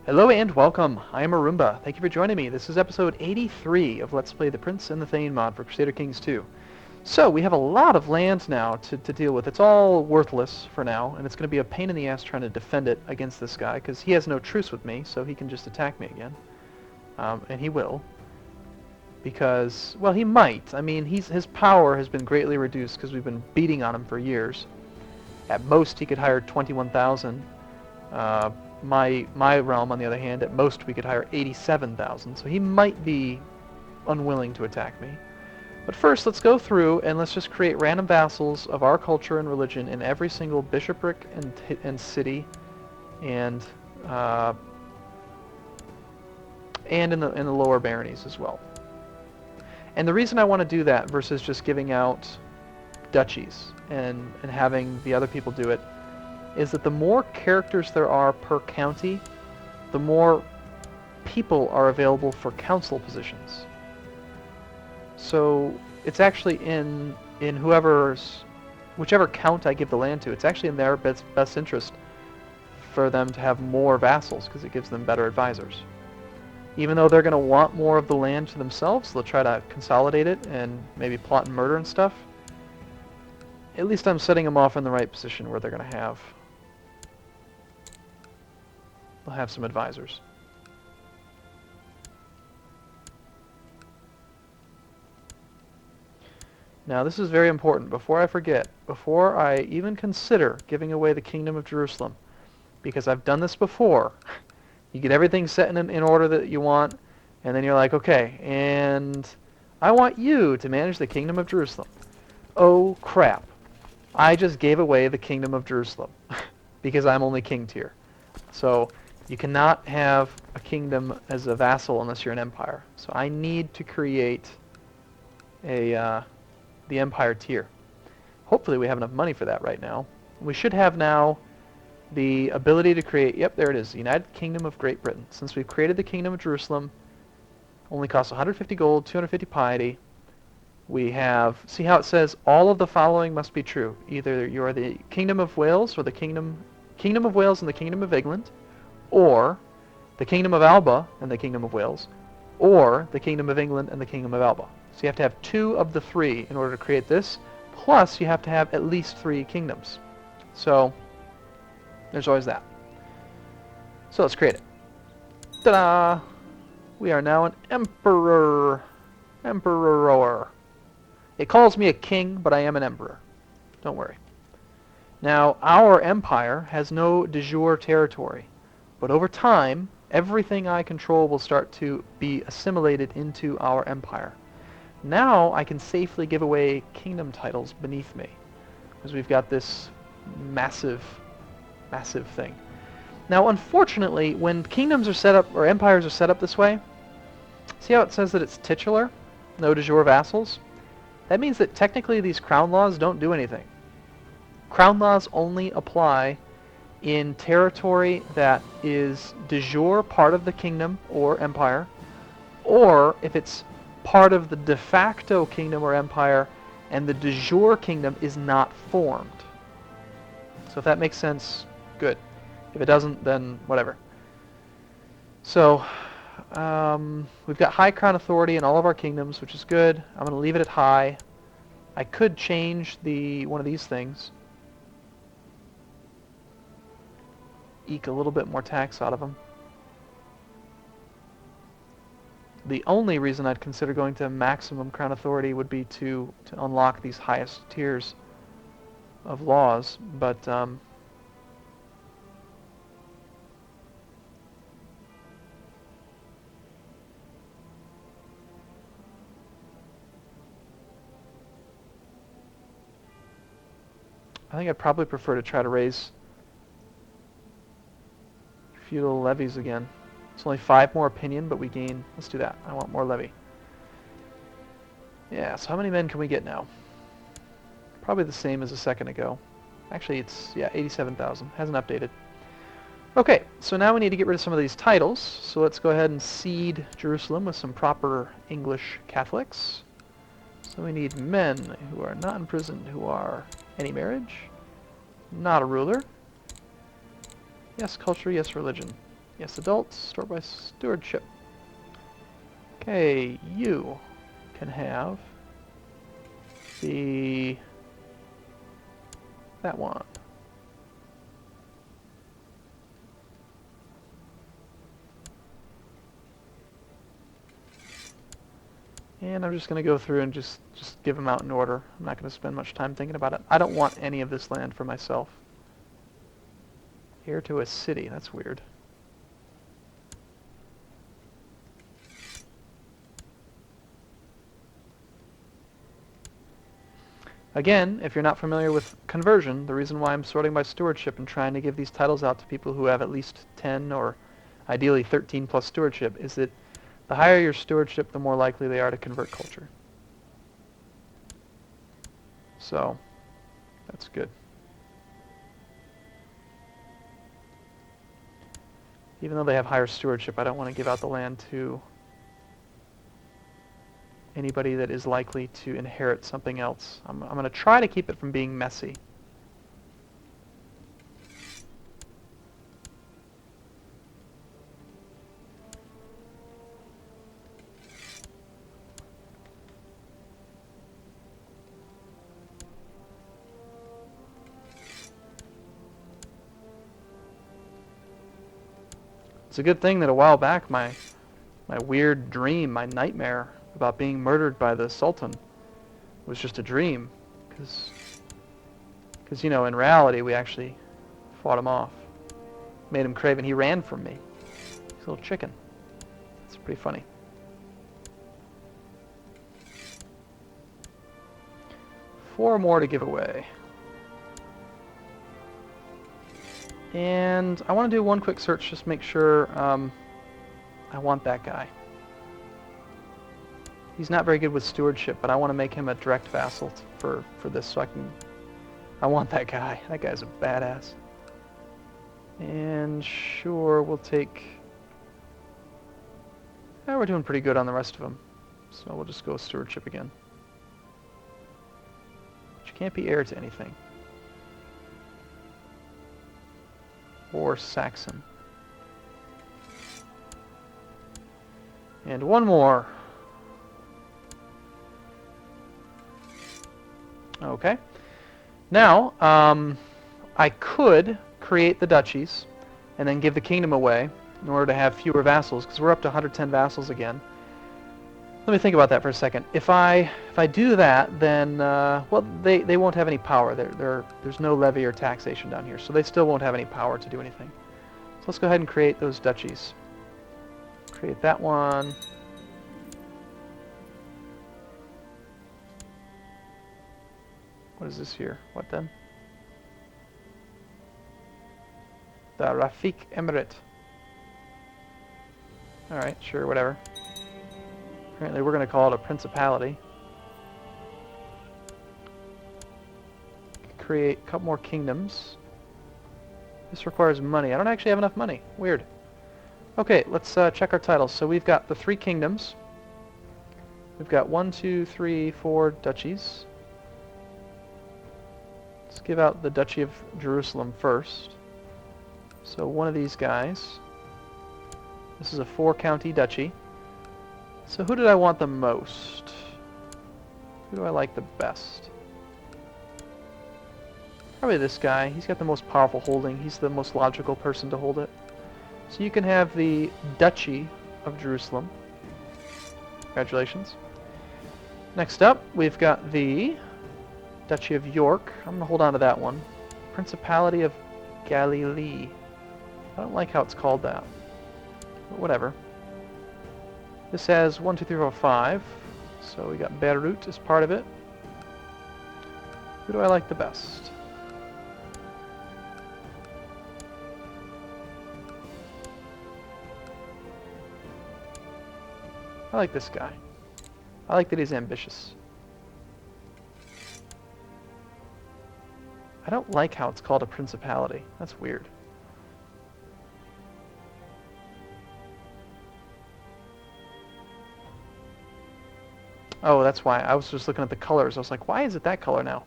Hello and welcome. I am Arumba. Thank you for joining me. This is episode 83 of Let's Play the Prince and the Thane mod for Crusader Kings 2. So, we have a lot of land now to deal with. It's all worthless for now, and it's going to be a pain in the ass trying to defend it against this guy, because he has no truce with me, so he can just attack me again. And he will. Because, well, he might. I mean, his power has been greatly reduced because we've been beating on him for years. At most, he could hire 21,000. My realm, on the other hand, at most we could hire 87,000, so he might be unwilling to attack me. But first, let's go through and let's just create random vassals of our culture and religion in every single bishopric and city, and in the lower baronies as well. And the reason I want to do that versus just giving out duchies and having the other people do it is that the more characters there are per county, the more people are available for council positions. So it's actually in whichever count I give the land to, it's actually in their best interest for them to have more vassals because it gives them better advisors. Even though they're going to want more of the land to themselves, they'll try to consolidate it and maybe plot and murder and stuff. At least I'm setting them off in the right position where they'll have some advisors. Now this is very important. Before I forget, before I even consider giving away the Kingdom of Jerusalem, because I've done this before, you get everything set in order that you want, and then you're like, okay, and I want you to manage the Kingdom of Jerusalem. Oh crap. I just gave away the Kingdom of Jerusalem because I'm only king tier. So you cannot have a kingdom as a vassal unless you're an empire. So I need to create the empire tier. Hopefully we have enough money for that right now. We should have now the ability to create, yep, there it is, the United Kingdom of Great Britain. Since we've created the Kingdom of Jerusalem, only costs 150 gold, 250 piety. We have, see how it says all of the following must be true. Either you are the Kingdom of Wales or the Kingdom of Wales and the Kingdom of England, or the Kingdom of Alba and the Kingdom of Wales, or the Kingdom of England and the Kingdom of Alba. So you have to have two of the three in order to create this, plus you have to have at least 3 kingdoms. So there's always that. So let's create it. Ta-da! We are now an emperor. Emperor. It calls me a king, but I am an emperor. Don't worry. Now, our empire has no de jure territory, but over time, everything I control will start to be assimilated into our empire. Now, I can safely give away kingdom titles beneath me, because we've got this massive thing. Now, unfortunately, when kingdoms are set up, or empires are set up this way, see how it says that it's titular? No de jure vassals? That means that technically these crown laws don't do anything. Crown laws only apply in territory that is de jure part of the kingdom or empire, or if it's part of the de facto kingdom or empire and the de jure kingdom is not formed. So if that makes sense, good. If it doesn't, then whatever. So we've got high crown authority in all of our kingdoms, which is good. I'm going to leave it at high. I could change one of these things. Eke a little bit more tax out of them. The only reason I'd consider going to maximum crown authority would be to unlock these highest tiers of laws, but I think I'd probably prefer to try to raise feudal levies again. It's only 5 more opinion, but we gain... Let's do that. I want more levy. Yeah, so how many men can we get now? Probably the same as a second ago. Actually, it's, yeah, 87,000. Hasn't updated. Okay, so now we need to get rid of some of these titles. So let's go ahead and seed Jerusalem with some proper English Catholics. So we need men who are not imprisoned, who are any marriage, not a ruler. Yes, culture, yes, religion. Yes, adults, stored by stewardship. Okay, you can have that one. And I'm just going to go through and just give them out in order. I'm not going to spend much time thinking about it. I don't want any of this land for myself. Heir to a city, that's weird. Again, if you're not familiar with conversion, the reason why I'm sorting by stewardship and trying to give these titles out to people who have at least 10 or ideally 13 plus stewardship is that the higher your stewardship, the more likely they are to convert culture. So, that's good. Even though they have higher stewardship, I don't want to give out the land to anybody that is likely to inherit something else. I'm going to try to keep it from being messy. It's a good thing that a while back my weird dream, my nightmare about being murdered by the Sultan was just a dream, because you know, in reality we actually fought him off, made him crave, and he ran from me. He's a little chicken. It's pretty funny. Four more to give away. And I want to do one quick search, just make sure I want that guy. He's not very good with stewardship, but I want to make him a direct vassal for this, so I want that guy. That guy's a badass. And sure, we'll take... Yeah, we're doing pretty good on the rest of them, so we'll just go with stewardship again. But you can't be heir to anything. Or Saxon. And one more. Okay. Now, I could create the duchies and then give the kingdom away in order to have fewer vassals, because we're up to 110 vassals again. Let me think about that for a second. If I do that, then well, they won't have any power. There's no levy or taxation down here, so they still won't have any power to do anything. So let's go ahead and create those duchies. Create that one. What is this here? What then? The Rafik Emirate. Alright, sure, whatever. Apparently we're going to call it a principality. Create a couple more kingdoms. This requires money. I don't actually have enough money. Weird. Okay, let's check our titles. So we've got the 3 kingdoms. We've got 1, 2, 3, 4 duchies. Let's give out the Duchy of Jerusalem first. So one of these guys. This is a 4-county duchy. So who did I want the most? Who do I like the best? Probably this guy. He's got the most powerful holding. He's the most logical person to hold it. So you can have the Duchy of Jerusalem. Congratulations. Next up, we've got the Duchy of York. I'm going to hold on to that one. Principality of Galilee. I don't like how it's called that. But whatever. This has 1, 2, 3, 4, 5. So we got Beirut as part of it. Who do I like the best? I like this guy. I like that he's ambitious. I don't like how it's called a principality. That's weird. Oh, that's why. I was just looking at the colors. I was like, why is it that color now?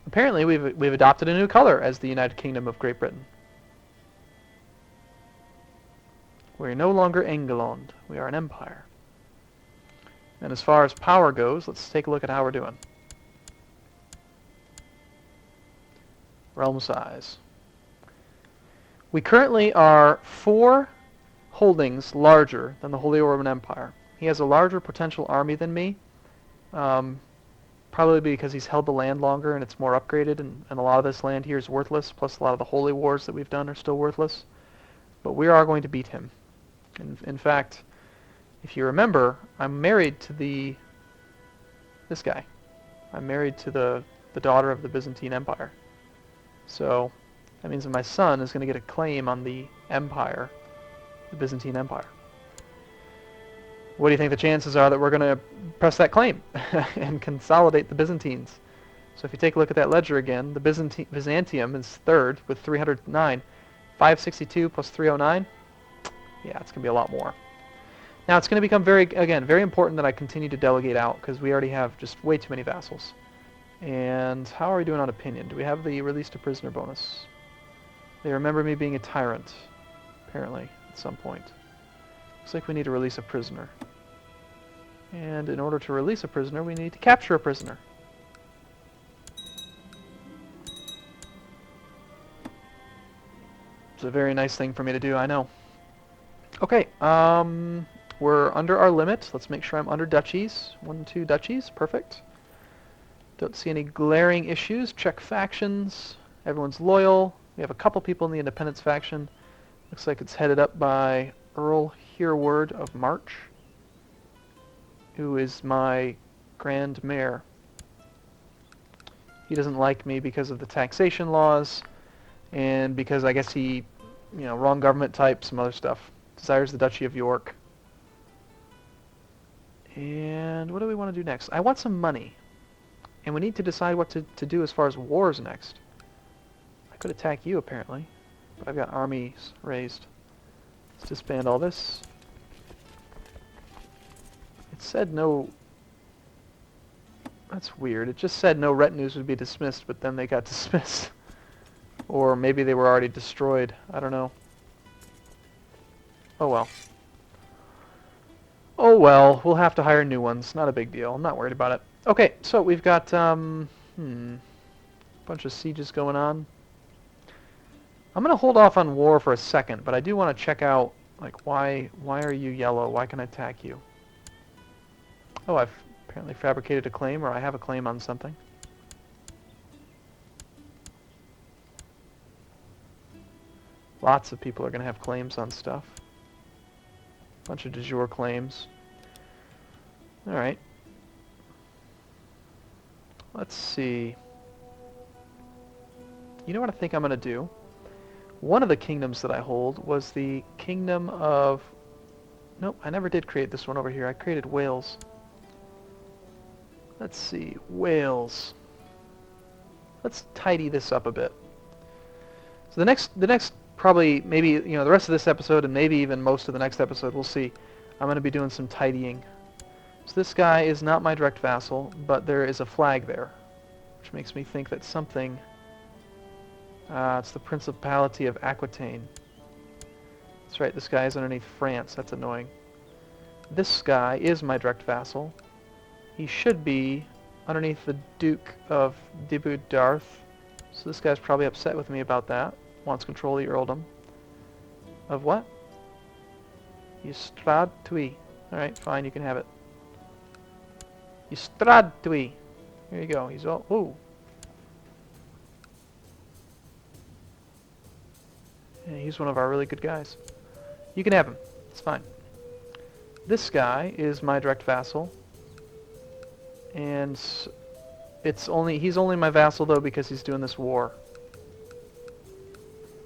Apparently, we've adopted a new color as the United Kingdom of Great Britain. We're no longer England. We are an empire. And as far as power goes, let's take a look at how we're doing. Realm size. We currently are 4 holdings larger than the Holy Roman Empire. He has a larger potential army than me, probably because he's held the land longer and it's more upgraded, and a lot of this land here is worthless, plus a lot of the holy wars that we've done are still worthless. But we are going to beat him. In fact, if you remember, I'm married to this guy. I'm married to the daughter of the Byzantine Empire. So that means that my son is going to get a claim on the empire, the Byzantine Empire. What do you think the chances are that we're going to press that claim and consolidate the Byzantines? So if you take a look at that ledger again, the Byzantium is third with 309. 562 plus 309, yeah, it's going to be a lot more. Now it's going to become very important that I continue to delegate out, because we already have just way too many vassals. And how are we doing on opinion? Do we have the release to prisoner bonus? They remember me being a tyrant, apparently, at some point. Looks like we need to release a prisoner. And in order to release a prisoner, we need to capture a prisoner. It's a very nice thing for me to do, I know. Okay, we're under our limit. Let's make sure I'm under duchies. 1, 2 duchies, perfect. Don't see any glaring issues. Check factions. Everyone's loyal. We have a couple people in the independence faction. Looks like it's headed up by Earl Hereward of March, who is my Grand Mayor. He doesn't like me because of the taxation laws, and because I guess he, wrong government type, some other stuff. Desires the Duchy of York. And what do we want to do next? I want some money. And we need to decide what to do as far as wars next. I could attack you, apparently. But I've got armies raised. Let's disband all this. It said no... That's weird. It just said no retinues would be dismissed, but then they got dismissed. Or maybe they were already destroyed. I don't know. Oh well. Oh well, we'll have to hire new ones. Not a big deal. I'm not worried about it. Okay, so we've got a bunch of sieges going on. I'm going to hold off on war for a second, but I do want to check out, like, why are you yellow? Why can I attack you? Oh, I've apparently fabricated a claim, or I have a claim on something. Lots of people are going to have claims on stuff. Bunch of de jure claims. Alright. Let's see. You know what I think I'm going to do? One of the kingdoms that I hold was the kingdom of... Nope, I never did create this one over here. I created Wales. Let's see. Wales. Let's tidy this up a bit. So the next probably, maybe, the rest of this episode and maybe even most of the next episode, we'll see. I'm going to be doing some tidying. So this guy is not my direct vassal, but there is a flag there, which makes me think that something... it's the Principality of Aquitaine. That's right, this guy is underneath France. That's annoying. This guy is my direct vassal. He should be underneath the Duke of Darth. So this guy's probably upset with me about that. Wants control of the earldom. Of what? Ystrad Tui. Alright, fine, you can have it. Ystrad Tui. Here you go. He's all... Ooh. Yeah, he's one of our really good guys. You can have him. It's fine. This guy is my direct vassal. And he's only my vassal, though, because he's doing this war.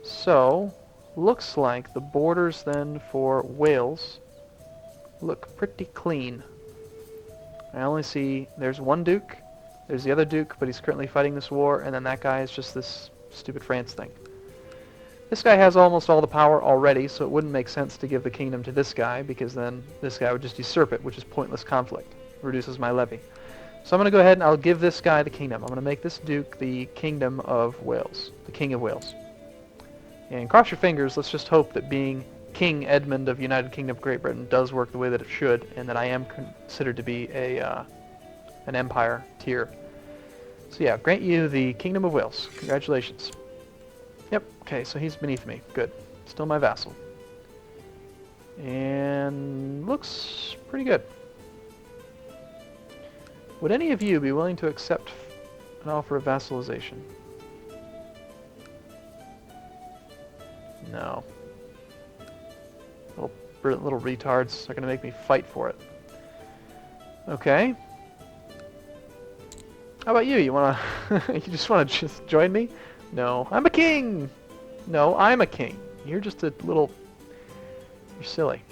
So, looks like the borders then for Wales look pretty clean. I only see, there's one duke, there's the other duke, but he's currently fighting this war, and then that guy is just this stupid France thing. This guy has almost all the power already, so it wouldn't make sense to give the kingdom to this guy, because then this guy would just usurp it, which is pointless conflict. It reduces my levy. So I'm going to go ahead and I'll give this guy the kingdom. I'm going to make this duke the Kingdom of Wales, the King of Wales. And cross your fingers, let's just hope that being King Edmund of United Kingdom of Great Britain does work the way that it should, and that I am considered to be an empire tier. So yeah, grant you the Kingdom of Wales. Congratulations. Yep, okay, so he's beneath me. Good. Still my vassal. And looks pretty good. Would any of you be willing to accept an offer of vassalization? No. Little retards are going to make me fight for it. Okay. How about you? You want to... you just want to just join me? No. I'm a king! No, I'm a king. You're just a little... You're silly.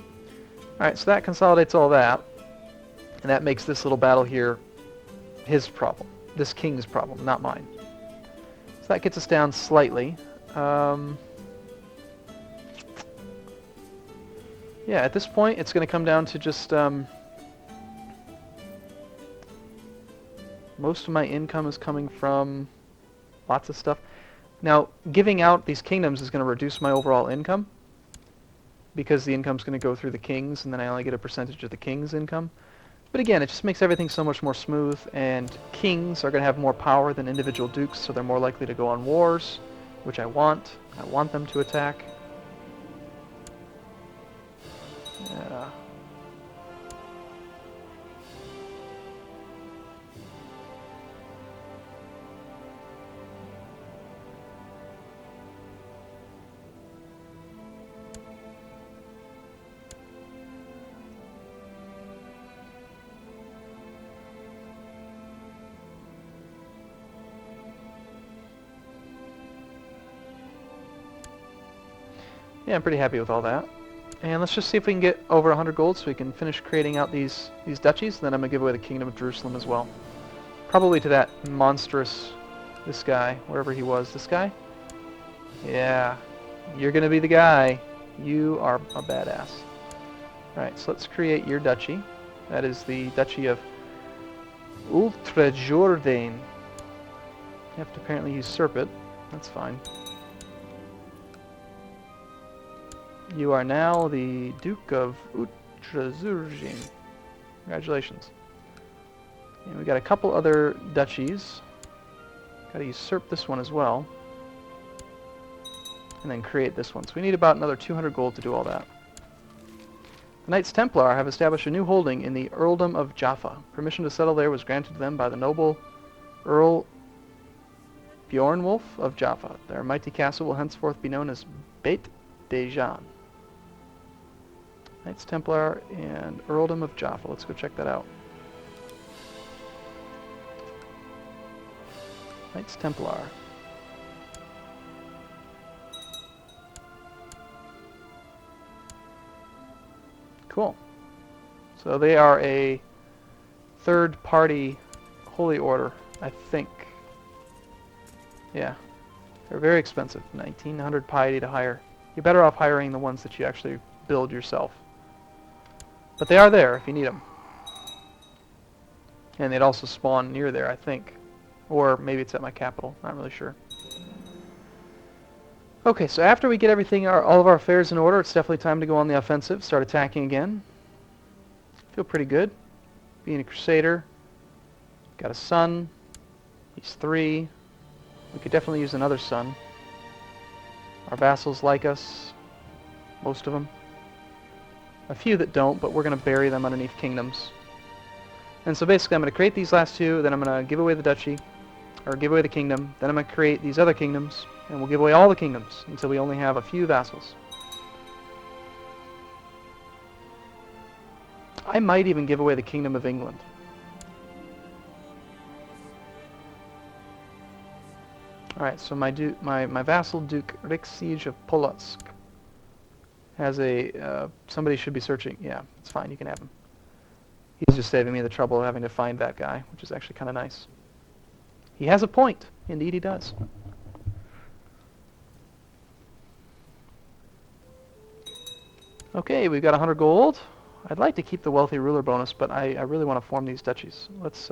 Alright, so that consolidates all that. And that makes this little battle here his problem. This king's problem, not mine. So that gets us down slightly. Yeah, at this point, it's going to come down to just... most of my income is coming from lots of stuff. Now, giving out these kingdoms is going to reduce my overall income, because the income's going to go through the kings, and then I only get a percentage of the king's income. But again, it just makes everything so much more smooth, and kings are going to have more power than individual dukes, so they're more likely to go on wars, which I want. I want them to attack. Yeah. Yeah, I'm pretty happy with all that. And let's just see if we can get over 100 gold so we can finish creating out these duchies. Then I'm going to give away the Kingdom of Jerusalem as well. Probably to that monstrous, this guy, wherever he was. This guy? Yeah, you're going to be the guy. You are a badass. Alright, so let's create your duchy. That is the Duchy of Ultrajordain. You have to apparently usurp it. That's fine. You are now the Duke of Ultrajordain. Congratulations. And we got a couple other duchies. Got to usurp this one as well. And then create this one. So we need about another 200 gold to do all that. The Knights Templar have established a new holding in the Earldom of Jaffa. Permission to settle there was granted to them by the noble Earl Bjornwulf of Jaffa. Their mighty castle will henceforth be known as Beit Dejan. Knights Templar and Earldom of Jaffa. Let's go check that out. Knights Templar. Cool. So they are a third-party holy order, I think. Yeah. They're very expensive. 1,900 piety to hire. You're better off hiring the ones that you actually build yourself. But they are there if you need them. And they'd also spawn near there, I think. Or maybe it's at my capital. Not really sure. Okay, so after we get everything, all of our affairs in order, it's definitely time to go on the offensive, start attacking again. Feel pretty good. Being a Crusader. Got a son. He's 3. We could definitely use another son. Our vassals like us. Most of them. A few that don't, but we're going to bury them underneath kingdoms. And so basically I'm going to create these last two, then I'm going to give away the duchy, or give away the kingdom, then I'm going to create these other kingdoms, and we'll give away all the kingdoms until we only have a few vassals. I might even give away the Kingdom of England. Alright, so my vassal Duke Riksij of Polotsk has a... somebody should be searching. Yeah, it's fine, you can have him. He's just saving me the trouble of having to find that guy, which is actually kind of nice. He has a point. Indeed he does. Okay, we've got 100 gold. I'd like to keep the wealthy ruler bonus, but I really want to form these duchies. Let's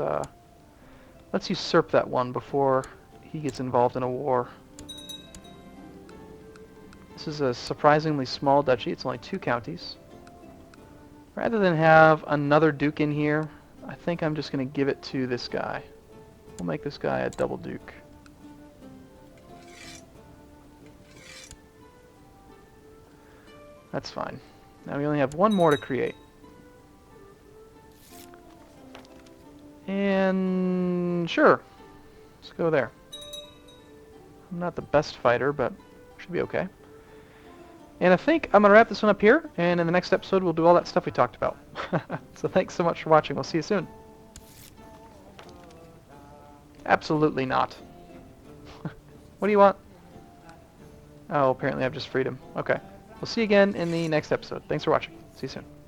usurp that one before he gets involved in a war. This is a surprisingly small duchy. It's only 2 counties. Rather than have another duke in here, I think I'm just going to give it to this guy. We'll make this guy a double duke. That's fine. Now we only have 1 more to create. And sure, let's go there. I'm not the best fighter, but should be okay. And I think I'm going to wrap this one up here, and in the next episode we'll do all that stuff we talked about. So thanks so much for watching. We'll see you soon. Absolutely not. What do you want? Oh, apparently I've just freed him. Okay. We'll see you again in the next episode. Thanks for watching. See you soon.